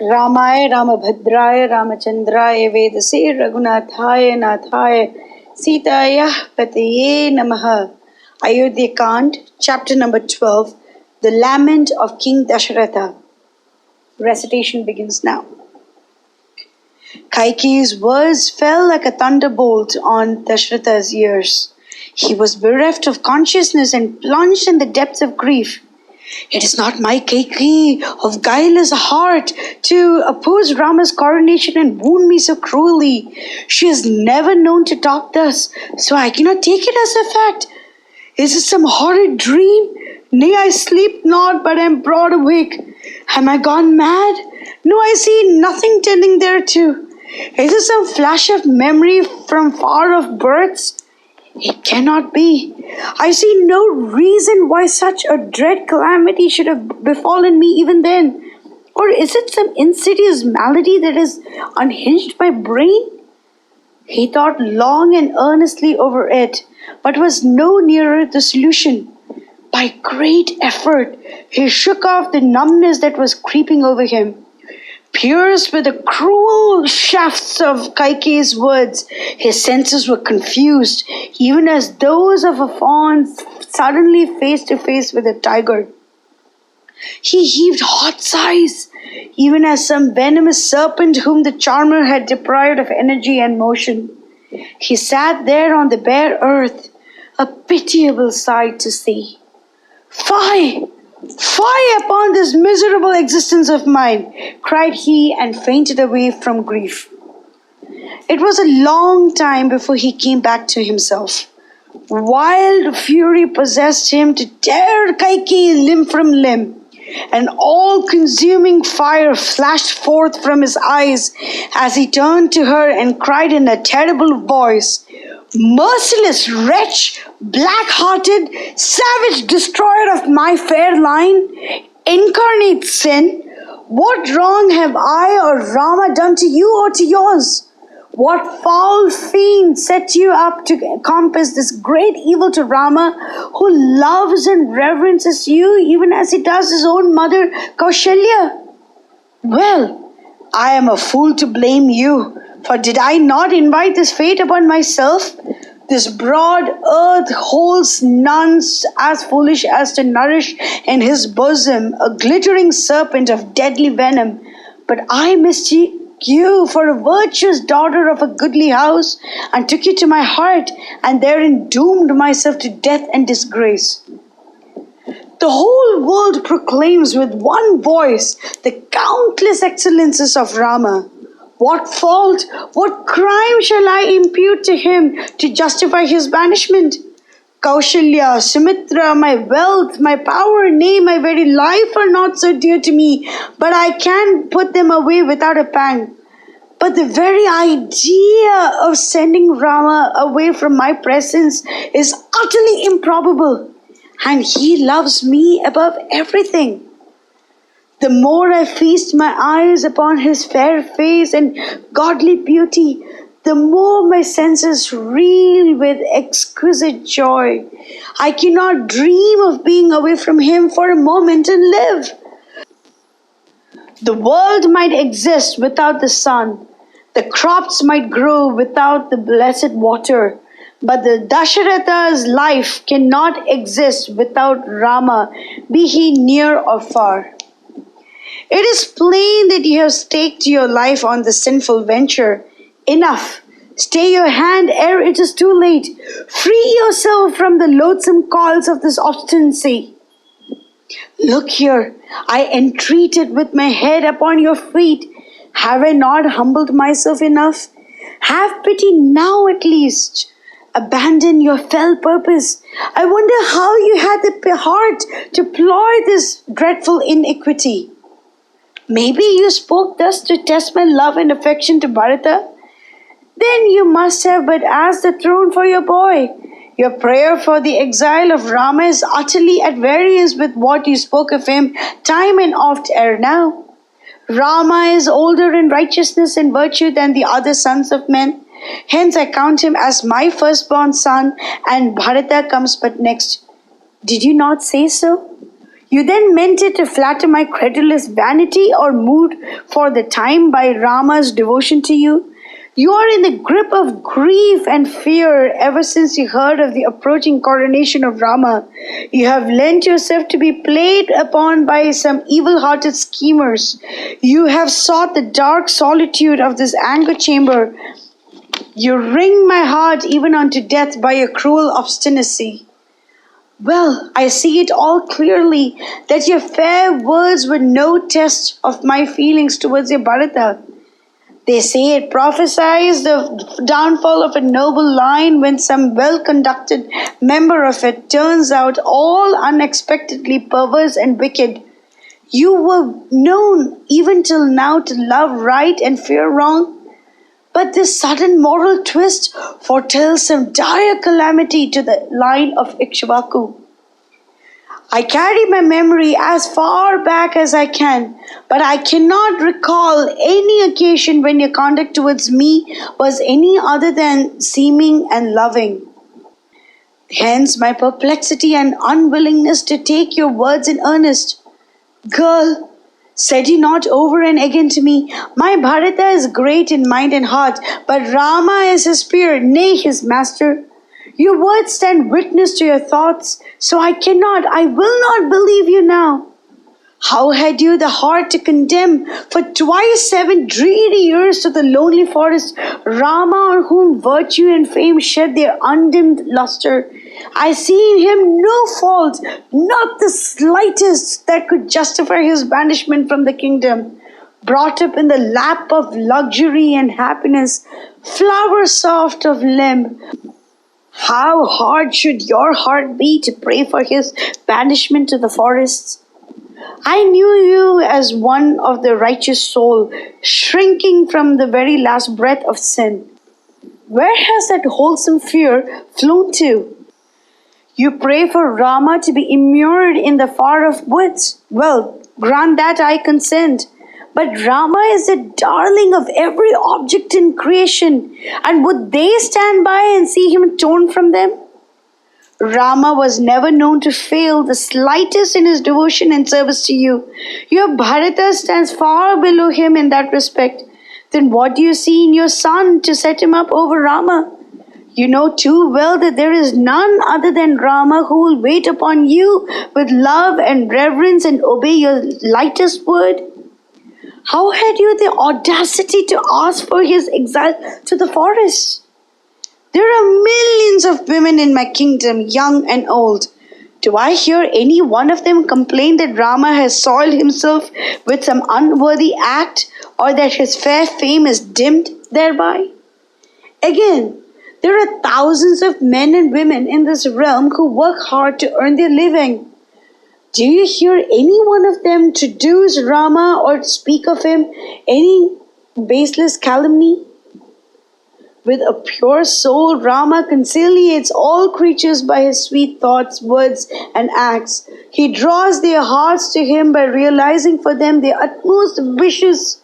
रामाय रामभद्राय रामचंद्राय वेदसे रघुनाथाय नाथाय सीतायाः पतये नमः. Ayodhya Kand, chapter number 12, the lament of King Dasaratha. Recitation begins now. Kaikeyi's words fell like a thunderbolt on Dasaratha's ears. He was bereft of consciousness and plunged in the depths of grief. It is not my Kaikeyi of guileless heart to oppose Rama's coronation and wound me so cruelly. She is never known to talk thus, so I cannot take it as a fact. Is it some horrid dream? Nay, I sleep not, but am broad awake. Am I gone mad? No, I see nothing tending thereto. Is it some flash of memory from far-off births? It cannot be. I see no reason why such a dread calamity should have befallen me even then. Or is it some insidious malady that has unhinged my brain? He thought long and earnestly over it, but was no nearer the solution. By great effort, he shook off the numbness that was creeping over him. Pierced with the cruel shafts of Kaikeyi's words, his senses were confused, even as those of a fawn suddenly face to face with a tiger. He heaved hot sighs, even as some venomous serpent whom the charmer had deprived of energy and motion. He sat there on the bare earth, a pitiable sight to see. Fie! Fie upon this miserable existence of mine, cried he, and fainted away from grief. It was a long time before he came back to himself. Wild fury possessed him to tear Kaikeyi limb from limb. An all-consuming fire flashed forth from his eyes as he turned to her and cried in a terrible voice, "Merciless wretch, black-hearted, savage destroyer of my fair line, incarnate sin, what wrong have I or Rama done to you or to yours? What foul fiend set you up to compass this great evil to Rama, who loves and reverences you even as he does his own mother Kaushalya? Well, I am a fool to blame you, for did I not invite this fate upon myself? This broad earth holds none as foolish as to nourish in his bosom a glittering serpent of deadly venom. But I mistook you for a virtuous daughter of a goodly house, and took you to my heart, and therein doomed myself to death and disgrace. The whole world proclaims with one voice the countless excellences of Rama. What fault, what crime shall I impute to him to justify his banishment? Kaushalya, Sumitra, my wealth, my power, nay, my very life are not so dear to me, but I can put them away without a pang. But the very idea of sending Rama away from my presence is utterly improbable, and he loves me above everything. The more I feast my eyes upon his fair face and godly beauty, the more my senses reel with exquisite joy. I cannot dream of being away from him for a moment and live. The world might exist without the sun. The crops might grow without the blessed water. But the Dasaratha's life cannot exist without Rama, be he near or far. It is plain that you have staked your life on the sinful venture. Enough. Stay your hand ere it is too late. Free yourself from the loathsome coils of this obstinacy. Look here, I entreated with my head upon your feet. Have I not humbled myself enough? Have pity now at least. Abandon your fell purpose. I wonder how you had the heart to ploy this dreadful iniquity. Maybe you spoke thus to test my love and affection to Bharata? Then you must have but asked the throne for your boy. Your prayer for the exile of Rama is utterly at variance with what you spoke of him time and oft ere now. Rama is older in righteousness and virtue than the other sons of men. Hence I count him as my firstborn son, and Bharata comes but next. Did you not say so? You then meant it to flatter my credulous vanity or moved for the time by Rama's devotion to you? You are in the grip of grief and fear ever since you heard of the approaching coronation of Rama. You have lent yourself to be played upon by some evil-hearted schemers. You have sought the dark solitude of this anger chamber. You wring my heart even unto death by your cruel obstinacy. Well, I see it all clearly that your fair words were no test of my feelings towards your Bharata. They say it prophesies the downfall of a noble line when some well-conducted member of it turns out all unexpectedly perverse and wicked. You were known even till now to love right and fear wrong. But this sudden moral twist foretells some dire calamity to the line of Ikshvaku. I carry my memory as far back as I can, but I cannot recall any occasion when your conduct towards me was any other than seeming and loving. Hence my perplexity and unwillingness to take your words in earnest. Girl, said you not over and again to me, my Bharata is great in mind and heart, but Rama is his peer, nay, his master. Your words stand witness to your thoughts, so I will not believe you now. How had you the heart to condemn for twice 7 dreary years to the lonely forest Rama, on whom virtue and fame shed their undimmed luster? I see in him no fault, not the slightest, that could justify his banishment from the kingdom. Brought up in the lap of luxury and happiness, flower soft of limb, how hard should your heart be to pray for his banishment to the forests? I knew you as one of the righteous soul, shrinking from the very last breath of sin. Where has that wholesome fear flown to? You pray for Rama to be immured in the far-off woods. Well, grant that I consent. But Rama is the darling of every object in creation, and would they stand by and see him torn from them? Rama was never known to fail the slightest in his devotion and service to you. Your Bharata stands far below him in that respect. Then what do you see in your son to set him up over Rama? You know too well that there is none other than Rama who will wait upon you with love and reverence and obey your lightest word. How had you the audacity to ask for his exile to the forest? There are millions of women in my kingdom, young and old. Do I hear any one of them complain that Rama has soiled himself with some unworthy act, or that his fair fame is dimmed thereby? Again, there are thousands of men and women in this realm who work hard to earn their living. Do you hear any one of them traduce Rama or speak of him any baseless calumny? With a pure soul, Rama conciliates all creatures by his sweet thoughts, words, and acts. He draws their hearts to him by realizing for them their utmost wishes.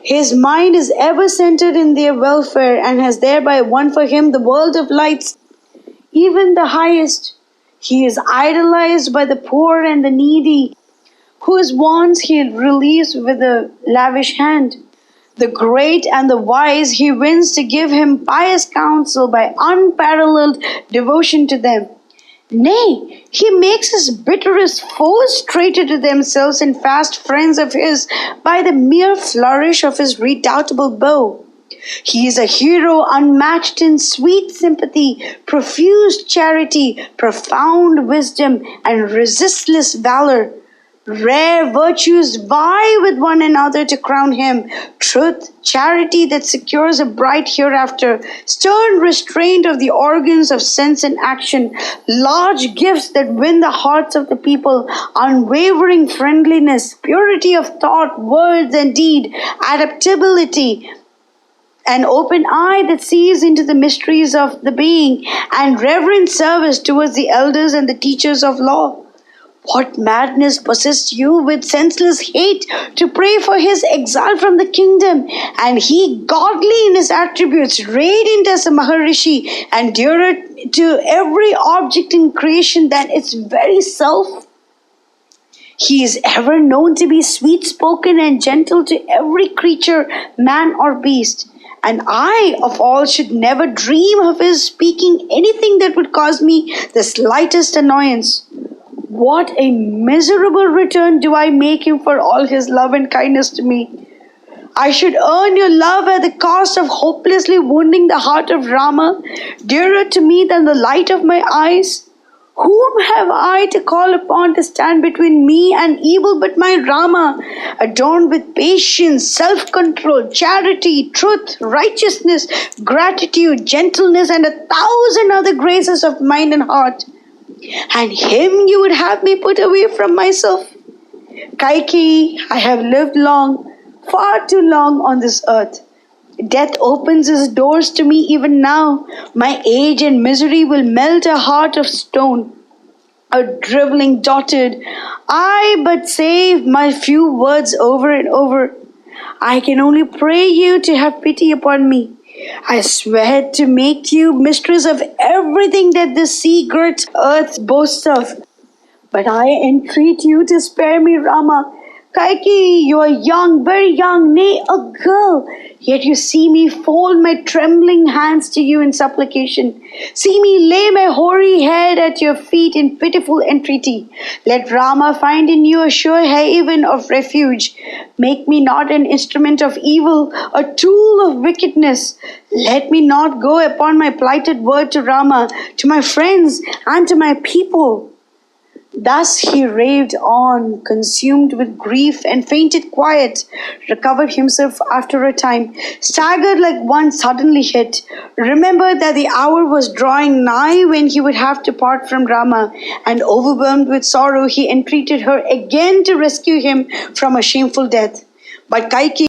His mind is ever centered in their welfare and has thereby won for him the world of lights, even the highest. He is idolized by the poor and the needy, whose wants he relieves with a lavish hand. The great and the wise he wins to give him pious counsel by unparalleled devotion to them. Nay, he makes his bitterest foes traitor to themselves and fast friends of his by the mere flourish of his redoubtable bow. He is a hero unmatched in sweet sympathy, profuse charity, profound wisdom, and resistless valor. Rare virtues vie with one another to crown him. Truth, charity that secures a bright hereafter, stern restraint of the organs of sense and action, large gifts that win the hearts of the people, unwavering friendliness, purity of thought, words, and deed, adaptability, an open eye that sees into the mysteries of the being, and reverent service towards the elders and the teachers of law. What madness possessed you with senseless hate to pray for his exile from the kingdom, and he, godly in his attributes, radiant as a Maharishi, and dearer to every object in creation than its very self? He is ever known to be sweet spoken and gentle to every creature, man or beast. And I, of all, should never dream of his speaking anything that would cause me the slightest annoyance. What a miserable return do I make him for all his love and kindness to me. I should earn your love at the cost of hopelessly wounding the heart of Rama, dearer to me than the light of my eyes. Whom have I to call upon to stand between me and evil but my Rama, adorned with patience, self-control, charity, truth, righteousness, gratitude, gentleness, and 1,000 other graces of mind and heart? And him you would have me put away from myself? Kaikeyi, I have lived long, far too long on this earth. Death opens its doors to me even now. My age and misery will melt a heart of stone. A driveling dotard, I but say my few words over and over. I can only pray you to have pity upon me. I swear to make you mistress of everything that the sea-girt earth boasts of. But I entreat you to spare me, Rama. Kaikeyi, you are young, very young, nay, a girl. Yet you see me fold my trembling hands to you in supplication. See me lay my hoary head at your feet in pitiful entreaty. Let Rama find in you a sure haven of refuge. Make me not an instrument of evil, a tool of wickedness. Let me not go upon my plighted word to Rama, to my friends, and to my people. Thus he raved on, consumed with grief, and fainted quiet, recovered himself after a time, staggered like one suddenly hit, remembered that the hour was drawing nigh when he would have to part from Rama, and overwhelmed with sorrow, he entreated her again to rescue him from a shameful death. But Kaikeyi